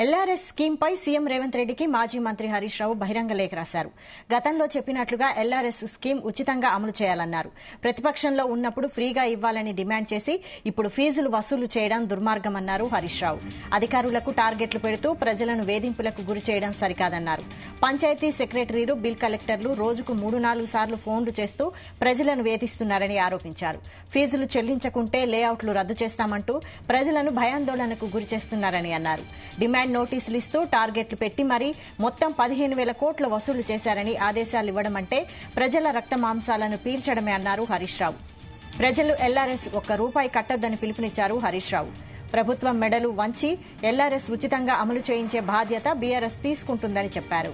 LRS scheme పై CM Revanth రెడ్డికి మాజీ మంత్రి హరీష్ రావు బహిరంగ లేఖ రాశారు. గతంలో చెప్పినట్లుగా ఎల్ఆర్ఎస్ స్కీమ్ ఉచితంగా అమలు చేయాలన్నారు. ప్రతిపక్షంలో ఉన్నప్పుడు ఫ్రీగా ఇవ్వాలని డిమాండ్ చేసి ఇప్పుడు ఫీజులు వసూలు చేయడం దుర్మార్గమన్నారు హరీష్ రావు. అధికారులకు టార్గెట్లు పెడుతూ ప్రజలను వేధింపులకు గురి చేయడం సరికాదన్నారు. పంచాయతీ సెక్రటరీలు, బిల్ కలెక్టర్లు రోజుకు 3-4 సార్లు ఫోన్లు చేస్తూ ప్రజలను వేధిస్తున్నారని ఆరోపించారు. ఫీజులు చెల్లించకుంటే లేఅవుట్లు రద్దు చేస్తామంటూ ప్రజలను భయాందోళనకు గురి చేస్తున్నారని అన్నారు. డిమాండ్ నోటీసులు ఇస్తూ టార్గెట్లు పెట్టి మరీ మొత్తం 15,000 కోట్ల వసూలు చేశారని ఆదేశాలు ఇవ్వడం అంటే ప్రజల రక్త మాంసాలను పీల్చడమే అన్నారు హరీష్ రావు. ప్రజలు ఎల్ఆర్ఎస్ ₹1 కట్టొద్దని పిలుపునిచ్చారు హరీష్ రావు. ప్రభుత్వం మెడలు వంచి ఎల్ఆర్ఎస్ ఉచితంగా అమలు చేయించే బాధ్యత బీఆర్ఎస్ తీసుకుంటుందని చెప్పారు.